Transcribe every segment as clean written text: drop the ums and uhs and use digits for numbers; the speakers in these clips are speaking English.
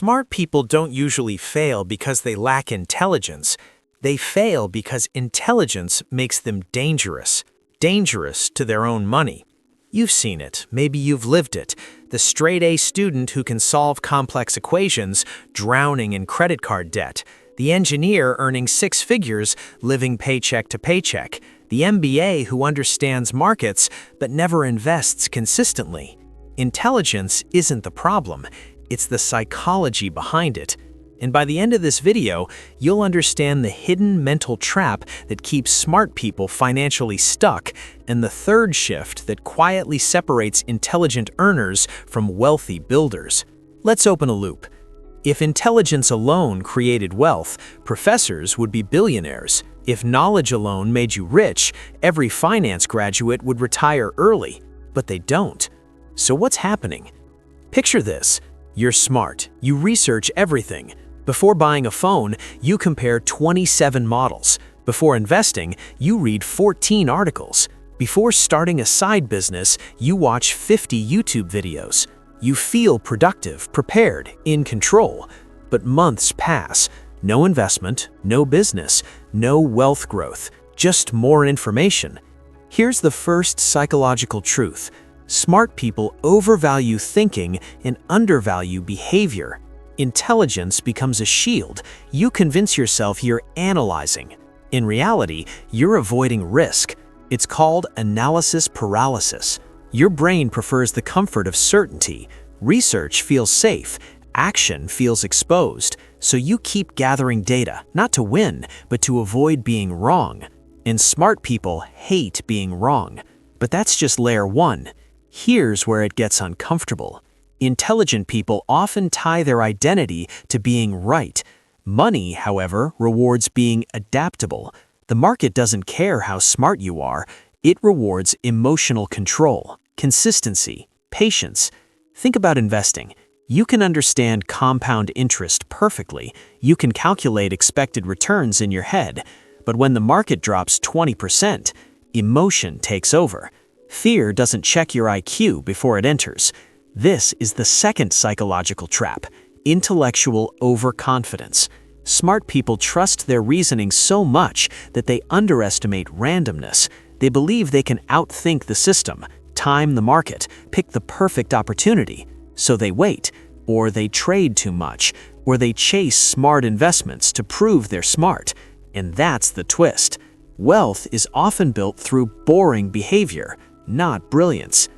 Smart people don't usually fail because they lack intelligence. They fail because intelligence makes them dangerous. Dangerous to their own money. You've seen it, maybe you've lived it. The straight-A student who can solve complex equations, drowning in credit card debt. The engineer earning six figures, living paycheck to paycheck. The MBA who understands markets but never invests consistently. Intelligence isn't the problem. It's the psychology behind it. And by the end of this video, you'll understand the hidden mental trap that keeps smart people financially stuck and the third shift that quietly separates intelligent earners from wealthy builders. Let's open a loop. If intelligence alone created wealth, professors would be billionaires. If knowledge alone made you rich, every finance graduate would retire early. But they don't. So what's happening? Picture this. You're smart. You research everything. Before buying a phone, you compare 27 models. Before investing, you read 14 articles. Before starting a side business, you watch 50 YouTube videos. You feel productive, prepared, in control. But months pass. No investment, no business, no wealth growth, just more information. Here's the first psychological truth. Smart people overvalue thinking and undervalue behavior. Intelligence becomes a shield. You convince yourself you're analyzing. In reality, you're avoiding risk. It's called analysis paralysis. Your brain prefers the comfort of certainty. Research feels safe. Action feels exposed. So you keep gathering data, not to win, but to avoid being wrong. And smart people hate being wrong. But that's just layer one. Here's where it gets uncomfortable. Intelligent people often tie their identity to being right. Money, however, rewards being adaptable. The market doesn't care how smart you are. It rewards emotional control, consistency, patience. Think about investing. You can understand compound interest perfectly. You can calculate expected returns in your head. But when the market drops 20%, emotion takes over. Fear doesn't check your IQ before it enters. This is the second psychological trap, intellectual overconfidence. Smart people trust their reasoning so much that they underestimate randomness. They believe they can outthink the system, time the market, pick the perfect opportunity. So they wait, or they trade too much, or they chase smart investments to prove they're smart. And that's the twist. Wealth is often built through boring behavior, not brilliance.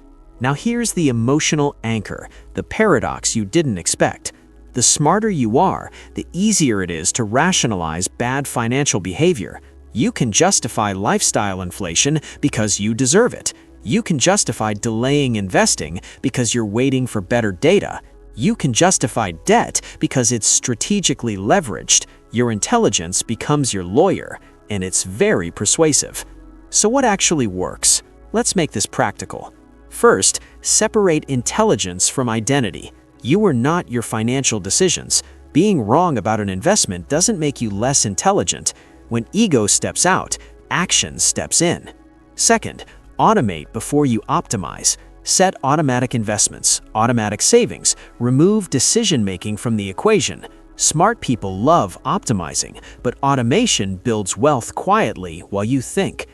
Now here's the emotional anchor, the paradox you didn't expect. The smarter you are, the easier it is to rationalize bad financial behavior. You can justify lifestyle inflation because you deserve it. You can justify delaying investing because you're waiting for better data. You can justify debt because it's strategically leveraged. Your intelligence becomes your lawyer, and it's very persuasive. So what actually works? Let's make this practical. First, separate intelligence from identity. You are not your financial decisions. Being wrong about an investment doesn't make you less intelligent. When ego steps out, action steps in. Second, automate before you optimize. Set automatic investments, automatic savings. Remove decision-making from the equation. Smart people love optimizing, but automation builds wealth quietly while you think.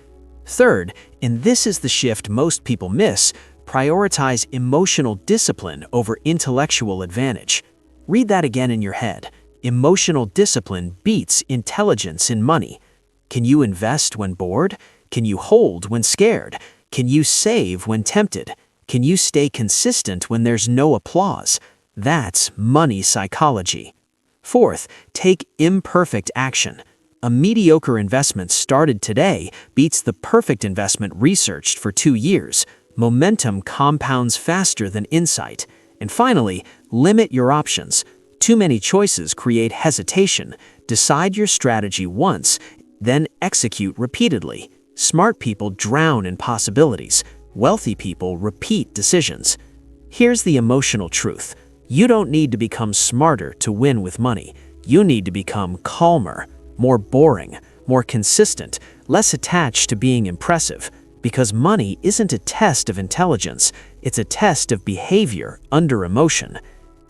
Third, and this is the shift most people miss, prioritize emotional discipline over intellectual advantage. Read that again in your head. Emotional discipline beats intelligence in money. Can you invest when bored? Can you hold when scared? Can you save when tempted? Can you stay consistent when there's no applause? That's money psychology. Fourth, take imperfect action. A mediocre investment started today beats the perfect investment researched for 2 years. Momentum compounds faster than insight. And finally, limit your options. Too many choices create hesitation. Decide your strategy once, then execute repeatedly. Smart people drown in possibilities. Wealthy people repeat decisions. Here's the emotional truth. You don't need to become smarter to win with money. You need to become calmer, more boring, more consistent, less attached to being impressive. Because money isn't a test of intelligence, it's a test of behavior under emotion.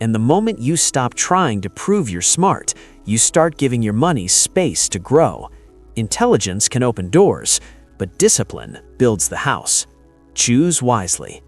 And the moment you stop trying to prove you're smart, you start giving your money space to grow. Intelligence can open doors, but discipline builds the house. Choose wisely.